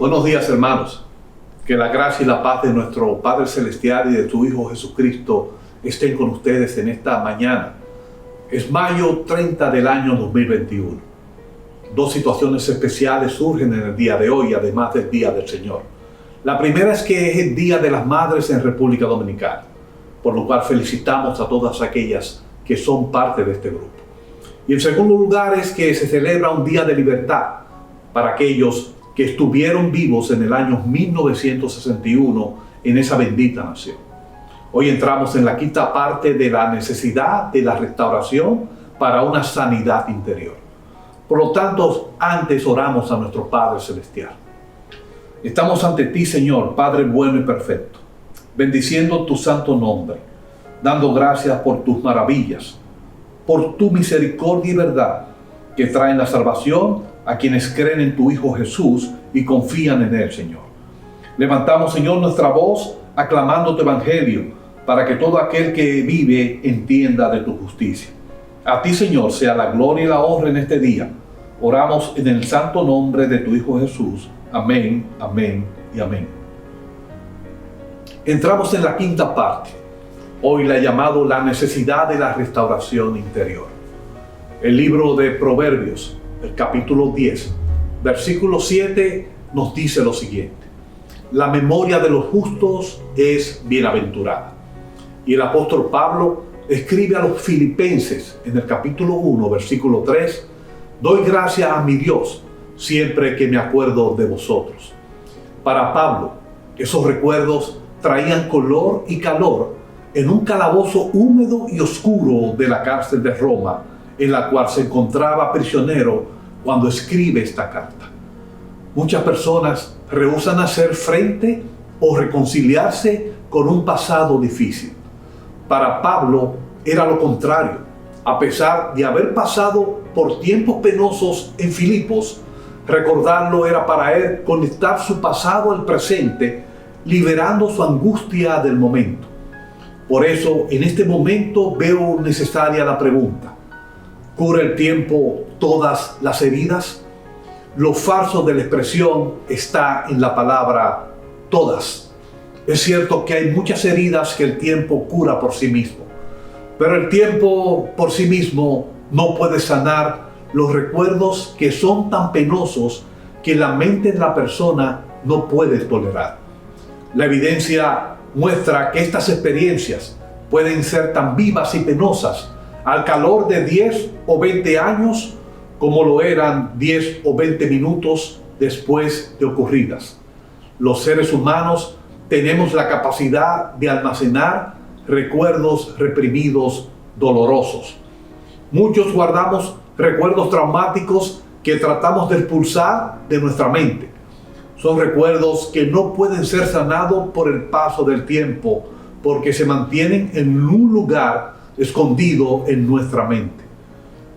Buenos días, hermanos. Que la gracia y la paz de nuestro Padre Celestial y de tu Hijo Jesucristo estén con ustedes en esta mañana. Es mayo 30 del año 2021. Dos situaciones especiales surgen en el día de hoy, además del Día del Señor. La primera es que es el Día de las Madres en República Dominicana, por lo cual felicitamos a todas aquellas que son parte de este grupo. Y en segundo lugar es que se celebra un día de libertad para aquellos que estuvieron vivos en el año 1961 en esa bendita nación. Hoy entramos en la quinta parte de la necesidad de la restauración para una sanidad interior. Por lo tanto, antes oramos a nuestro Padre Celestial. Estamos ante ti, Señor, Padre bueno y perfecto, bendiciendo tu santo nombre, dando gracias por tus maravillas, por tu misericordia y verdad, que traen la salvación a quienes creen en tu Hijo Jesús y confían en Él, Señor. Levantamos, Señor, nuestra voz aclamando tu Evangelio, para que todo aquel que vive entienda de tu justicia. A ti, Señor, sea la gloria y la honra en este día. Oramos en el santo nombre de tu Hijo Jesús. Amén, amén y amén. Entramos en la quinta parte. Hoy la he llamado la necesidad de la restauración interior. El libro de Proverbios, el capítulo 10, versículo 7, nos dice lo siguiente: la memoria de los justos es bienaventurada. Y el apóstol Pablo escribe a los filipenses en el capítulo 1, versículo 3, doy gracias a mi Dios siempre que me acuerdo de vosotros. Para Pablo, esos recuerdos traían color y calor en un calabozo húmedo y oscuro de la cárcel de Roma, en la cual se encontraba prisionero cuando escribe esta carta. Muchas personas rehúsan hacer frente o reconciliarse con un pasado difícil. Para Pablo era lo contrario. A pesar de haber pasado por tiempos penosos en Filipos, recordarlo era para él conectar su pasado al presente, liberando su angustia del momento. Por eso, en este momento veo necesaria la pregunta: ¿cura el tiempo todas las heridas? Lo falso de la expresión está en la palabra todas. Es cierto que hay muchas heridas que el tiempo cura por sí mismo, pero el tiempo por sí mismo no puede sanar los recuerdos que son tan penosos que la mente de la persona no puede tolerar. La evidencia muestra que estas experiencias pueden ser tan vivas y penosas al calor de 10 o 20 años como lo eran 10 o 20 minutos después de ocurridas. Los seres humanos tenemos la capacidad de almacenar recuerdos reprimidos dolorosos. Muchos guardamos recuerdos traumáticos que tratamos de expulsar de nuestra mente. Son recuerdos que no pueden ser sanados por el paso del tiempo, porque se mantienen en un lugar escondido en nuestra mente.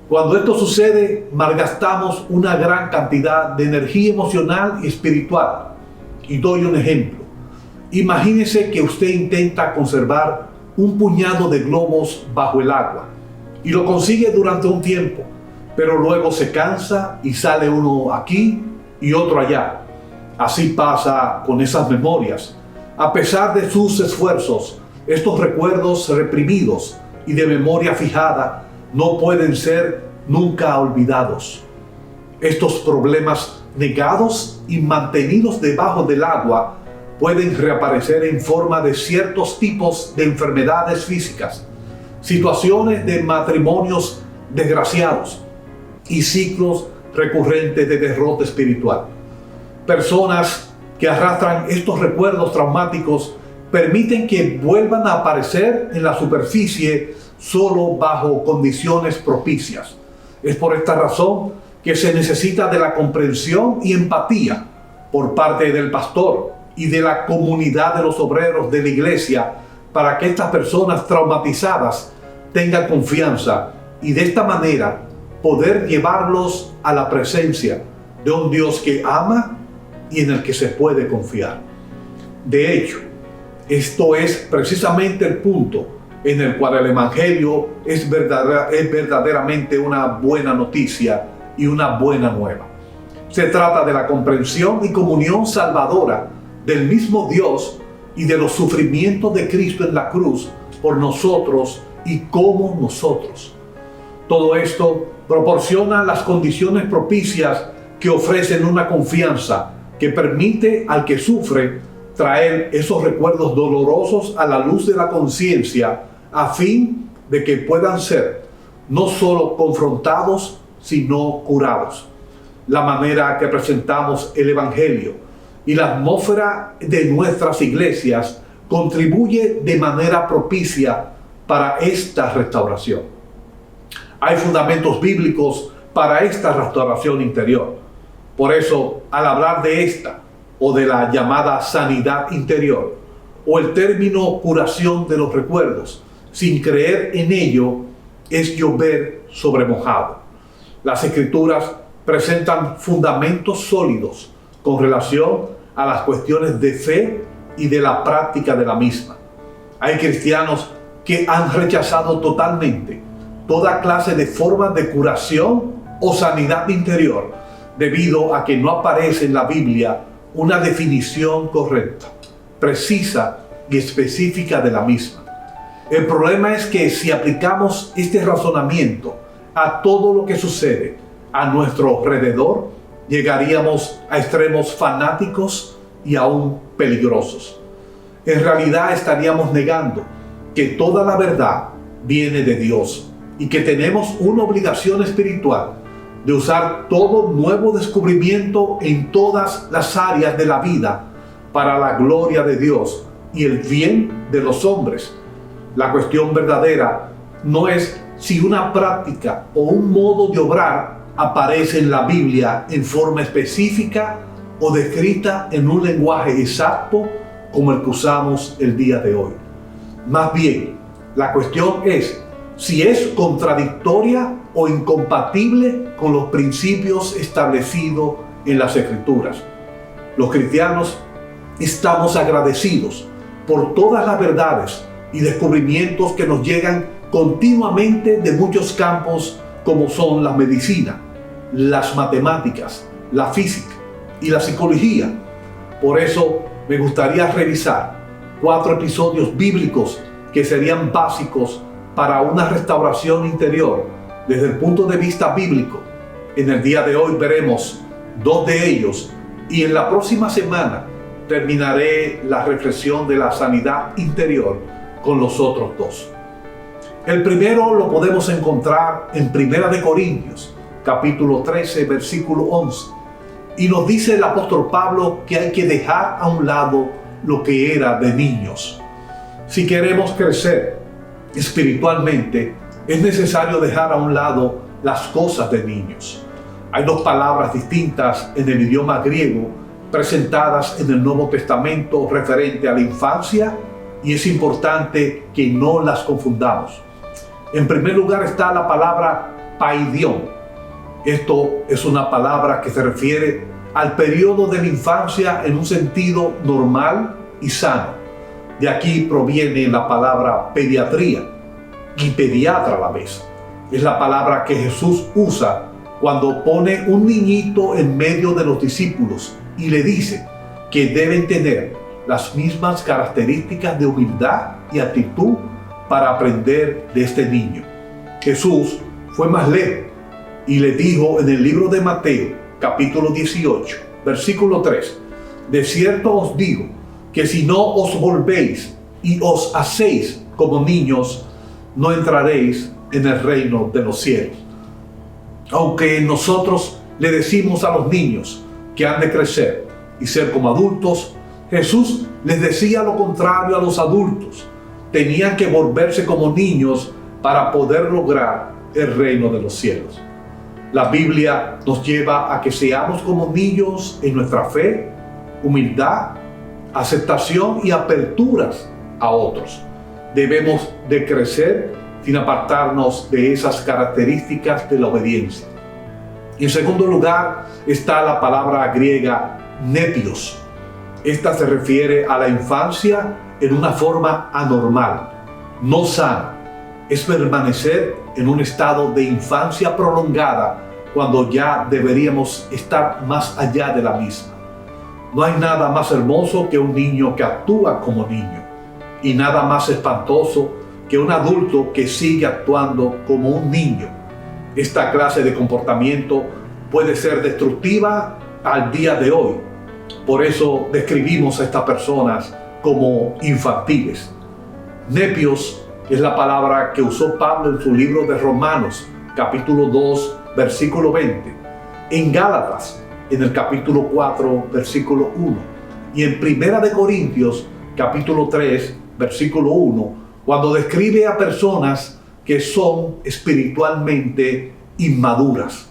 Cuando esto sucede, malgastamos una gran cantidad de energía emocional y espiritual. Y doy un ejemplo. Imagínese que usted intenta conservar un puñado de globos bajo el agua y lo consigue durante un tiempo, pero luego se cansa y sale uno aquí y otro allá. Así pasa con esas memorias. A pesar de sus esfuerzos, estos recuerdos reprimidos y de memoria fijada no pueden ser nunca olvidados. Estos problemas negados y mantenidos debajo del agua pueden reaparecer en forma de ciertos tipos de enfermedades físicas, situaciones de matrimonios desgraciados y ciclos recurrentes de derrota espiritual. Personas que arrastran estos recuerdos traumáticos permiten que vuelvan a aparecer en la superficie solo bajo condiciones propicias. Es por esta razón que se necesita de la comprensión y empatía por parte del pastor y de la comunidad de los obreros de la iglesia para que estas personas traumatizadas tengan confianza y de esta manera poder llevarlos a la presencia de un Dios que ama y en el que se puede confiar. De hecho, esto es precisamente el punto en el cual el Evangelio es verdaderamente una buena noticia y una buena nueva. Se trata de la comprensión y comunión salvadora del mismo Dios y de los sufrimientos de Cristo en la cruz por nosotros y como nosotros. Todo esto proporciona las condiciones propicias que ofrecen una confianza que permite al que sufre traer esos recuerdos dolorosos a la luz de la conciencia a fin de que puedan ser no solo confrontados, sino curados. La manera que presentamos el Evangelio y la atmósfera de nuestras iglesias contribuye de manera propicia para esta restauración. Hay fundamentos bíblicos para esta restauración interior. Por eso, al hablar de esta, o de la llamada sanidad interior, o el término curación de los recuerdos, sin creer en ello, es llover sobre mojado. Las Escrituras presentan fundamentos sólidos con relación a las cuestiones de fe y de la práctica de la misma. Hay cristianos que han rechazado totalmente toda clase de formas de curación o sanidad interior debido a que no aparece en la Biblia una definición correcta, precisa y específica de la misma. El problema es que si aplicamos este razonamiento a todo lo que sucede a nuestro alrededor, llegaríamos a extremos fanáticos y aún peligrosos. En realidad estaríamos negando que toda la verdad viene de Dios y que tenemos una obligación espiritual de usar todo nuevo descubrimiento en todas las áreas de la vida para la gloria de Dios y el bien de los hombres. La cuestión verdadera no es si una práctica o un modo de obrar aparece en la Biblia en forma específica o descrita en un lenguaje exacto como el que usamos el día de hoy. Más bien, la cuestión es si es contradictoria o incompatible con los principios establecidos en las Escrituras. Los cristianos estamos agradecidos por todas las verdades y descubrimientos que nos llegan continuamente de muchos campos como son la medicina, las matemáticas, la física y la psicología. Por eso me gustaría revisar 4 episodios bíblicos que serían básicos para una restauración interior desde el punto de vista bíblico. En el día de hoy veremos 2 de ellos y en la próxima semana terminaré la reflexión de la sanidad interior con los otros 2. El primero lo podemos encontrar en 1 Corintios, capítulo 13, versículo 11. Y nos dice el apóstol Pablo que hay que dejar a un lado lo que era de niños. Si queremos crecer espiritualmente, es necesario dejar a un lado las cosas de niños. Hay 2 palabras distintas en el idioma griego presentadas en el Nuevo Testamento referente a la infancia y es importante que no las confundamos. En primer lugar está la palabra paidión. Esto es una palabra que se refiere al periodo de la infancia en un sentido normal y sano. De aquí proviene la palabra pediatría y pediatra a la vez. Es la palabra que Jesús usa cuando pone un niñito en medio de los discípulos y le dice que deben tener las mismas características de humildad y actitud para aprender de este niño. Jesús fue más lejos y le dijo en el libro de Mateo, capítulo 18, versículo 3, de cierto os digo que si no os volvéis y os hacéis como niños, no entraréis en el reino de los cielos. Aunque nosotros le decimos a los niños que han de crecer y ser como adultos, Jesús les decía lo contrario a los adultos. Tenían que volverse como niños para poder lograr el reino de los cielos. La Biblia nos lleva a que seamos como niños en nuestra fe, humildad, aceptación y aperturas a otros. Debemos de crecer sin apartarnos de esas características de la obediencia. Y en segundo lugar está la palabra griega nepios. Esta se refiere a la infancia en una forma anormal, no sana. Es permanecer en un estado de infancia prolongada cuando ya deberíamos estar más allá de la misma. No hay nada más hermoso que un niño que actúa como niño, y nada más espantoso que un adulto que sigue actuando como un niño. Esta clase de comportamiento puede ser destructiva al día de hoy. Por eso describimos a estas personas como infantiles. Nepios es la palabra que usó Pablo en su libro de Romanos, capítulo 2, versículo 20. En Gálatas, en el capítulo 4, versículo 1. Y en Primera de Corintios, capítulo 3, versículo 1, cuando describe a personas que son espiritualmente inmaduras.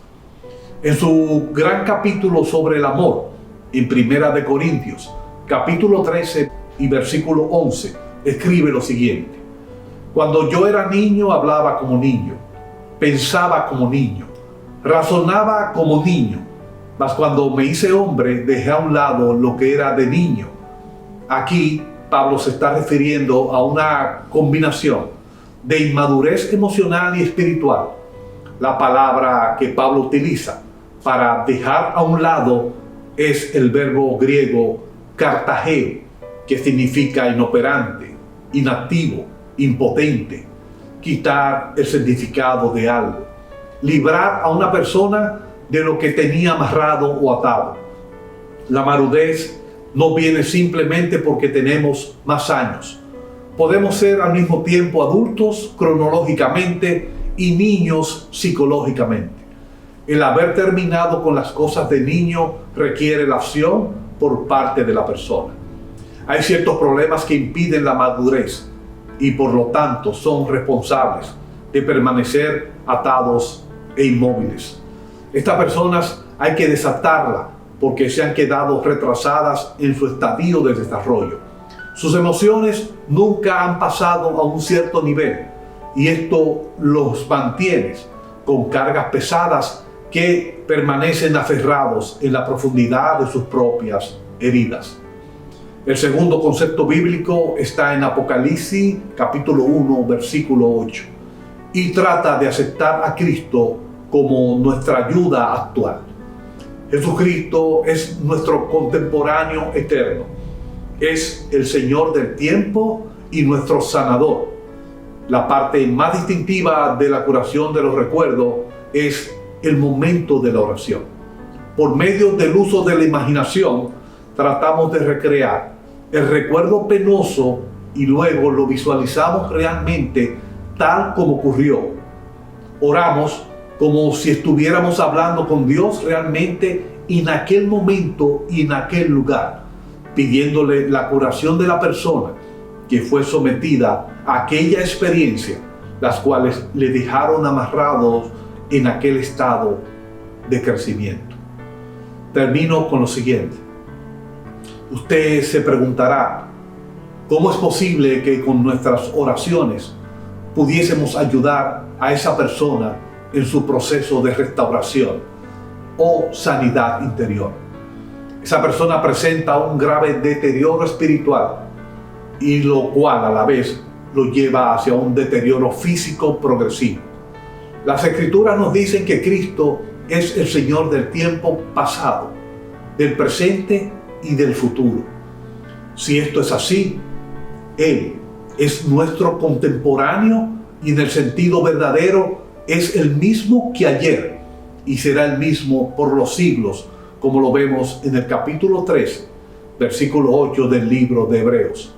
En su gran capítulo sobre el amor, en Primera de Corintios, capítulo 13 y versículo 11, escribe lo siguiente: cuando yo era niño hablaba como niño, pensaba como niño, razonaba como niño, mas cuando me hice hombre dejé a un lado lo que era de niño. Aquí Pablo se está refiriendo a una combinación de inmadurez emocional y espiritual. La palabra que Pablo utiliza para dejar a un lado es el verbo griego kartageo, que significa inoperante, inactivo, impotente, quitar el significado de algo, librar a una persona de lo que tenía amarrado o atado. La madurez no viene simplemente porque tenemos más años. Podemos ser al mismo tiempo adultos cronológicamente y niños psicológicamente. El haber terminado con las cosas de niño requiere la acción por parte de la persona. Hay ciertos problemas que impiden la madurez y por lo tanto son responsables de permanecer atados e inmóviles. Estas personas hay que desatarlas porque se han quedado retrasadas en su estadio de desarrollo. Sus emociones nunca han pasado a un cierto nivel y esto los mantiene con cargas pesadas que permanecen aferrados en la profundidad de sus propias heridas. El segundo concepto bíblico está en Apocalipsis capítulo 1 versículo 8 y trata de aceptar a Cristo como nuestra ayuda actual. Jesucristo es nuestro contemporáneo eterno, es el Señor del tiempo y nuestro sanador. La parte más distintiva de la curación de los recuerdos es el momento de la oración. Por medio del uso de la imaginación, tratamos de recrear el recuerdo penoso y luego lo visualizamos realmente tal como ocurrió. Oramos como si estuviéramos hablando con Dios realmente en aquel momento y en aquel lugar, pidiéndole la curación de la persona que fue sometida a aquella experiencia, las cuales le dejaron amarrados en aquel estado de crecimiento. Termino con lo siguiente. Usted se preguntará, ¿cómo es posible que con nuestras oraciones pudiésemos ayudar a esa persona en su proceso de restauración o sanidad interior? Esa persona presenta un grave deterioro espiritual y lo cual a la vez lo lleva hacia un deterioro físico progresivo. Las Escrituras nos dicen que Cristo es el Señor del tiempo pasado, del presente y del futuro. Si esto es así, Él es nuestro contemporáneo y en el sentido verdadero es el mismo que ayer y será el mismo por los siglos, como lo vemos en el capítulo 3, versículo 8 del libro de Hebreos.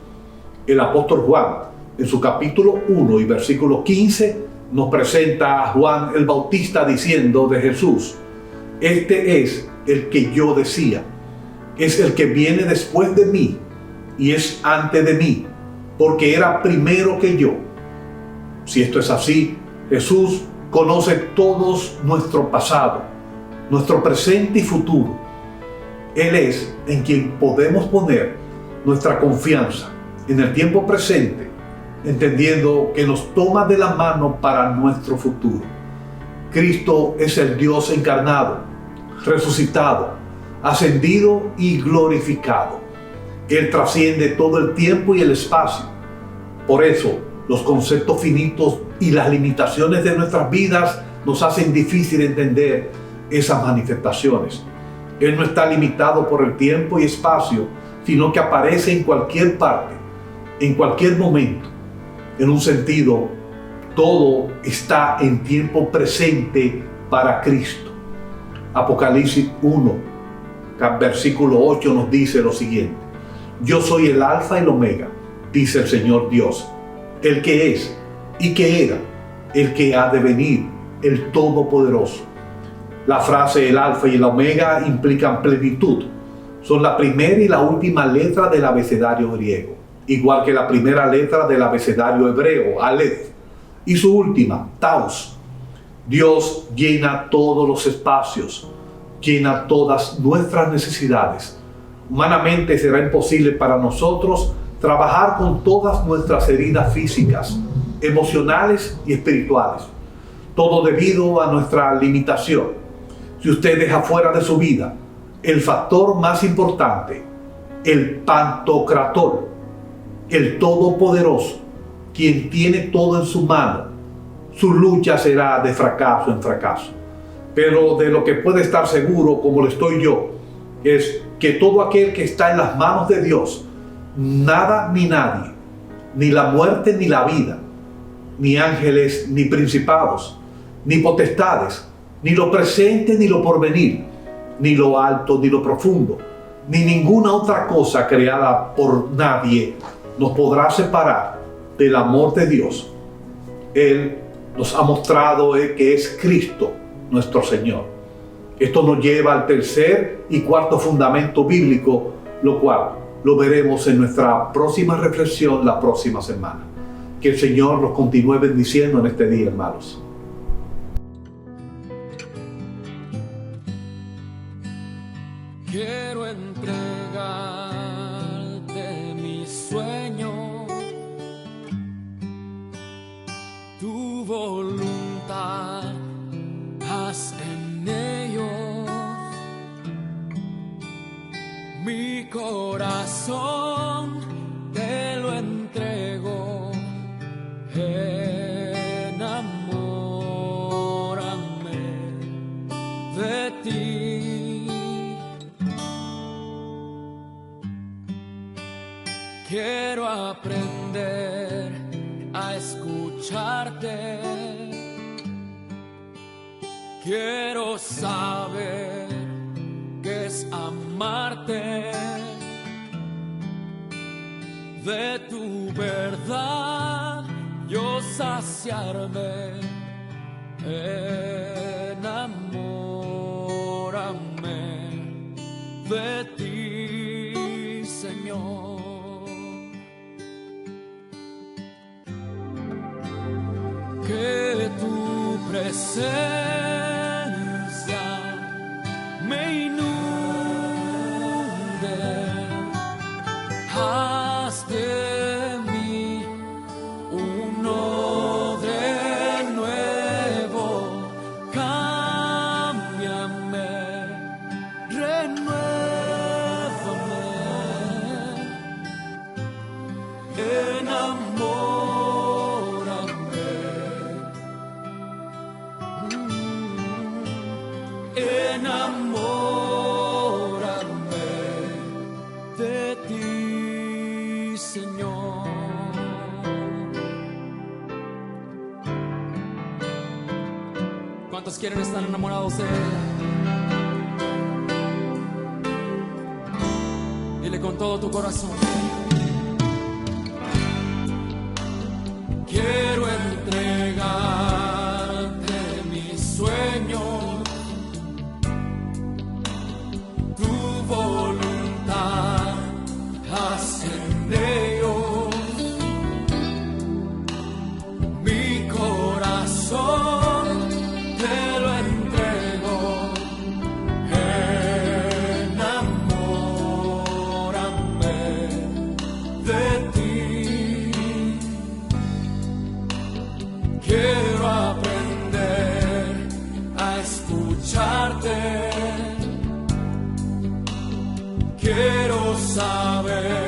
El apóstol Juan, en su capítulo 1 y versículo 15, nos presenta a Juan el Bautista diciendo de Jesús: este es el que yo decía, es el que viene después de mí y es antes de mí, porque era primero que yo. Si esto es así, Jesús conoce todos nuestro pasado, nuestro presente y futuro. Él es en quien podemos poner nuestra confianza en el tiempo presente, entendiendo que nos toma de la mano para nuestro futuro. Cristo es el Dios encarnado, resucitado, ascendido y glorificado. Él trasciende todo el tiempo y el espacio. Por eso, los conceptos finitos y las limitaciones de nuestras vidas nos hacen difícil entender esas manifestaciones. Él no está limitado por el tiempo y espacio, sino que aparece en cualquier parte, en cualquier momento. En un sentido, todo está en tiempo presente para Cristo. Apocalipsis 1, versículo 8 nos dice lo siguiente: yo soy el alfa y el omega, dice el Señor Dios, el que es y que era, el que ha de venir, el Todopoderoso. La frase el alfa y el omega implican plenitud. Son la primera y la última letra del abecedario griego, igual que la primera letra del abecedario hebreo, Aleph, y su última, Taus. Dios llena todos los espacios, llena todas nuestras necesidades. Humanamente será imposible para nosotros trabajar con todas nuestras heridas físicas, emocionales y espirituales. Todo debido a nuestra limitación. Si usted deja fuera de su vida el factor más importante, el Pantocrator, el Todopoderoso, quien tiene todo en su mano, su lucha será de fracaso en fracaso. Pero de lo que puede estar seguro, como lo estoy yo, es que todo aquel que está en las manos de Dios, nada ni nadie, ni la muerte ni la vida, ni ángeles ni principados, ni potestades, ni lo presente ni lo porvenir, ni lo alto ni lo profundo, ni ninguna otra cosa creada por nadie nos podrá separar del amor de Dios. Él nos ha mostrado que es Cristo nuestro Señor. Esto nos lleva al tercer y cuarto fundamento bíblico, lo cual lo veremos en nuestra próxima reflexión la próxima semana. Que el Señor nos continúe bendiciendo en este día, hermanos. Quiero entregarte mi sueño, tu voluntad, haz en ellos. Mi corazón te lo entrego, enamórame de ti. Quiero aprender a escucharte. Quiero saber qué es amarte. De tu verdad yo saciarme. Enamórame de ti, Señor. Que tu presencia me inunde, haz de mí uno de nuevo, cámbiame, renuévame, enamórame de ti, Señor. ¿Cuántos quieren estar enamorados de Él? Dile con todo tu corazón. Quiero entregarte mis sueños, tu voluntad, haz en ellos. Mi corazón te lo entrego, enamórame de ti. Quiero aprender a escucharte. Quiero saber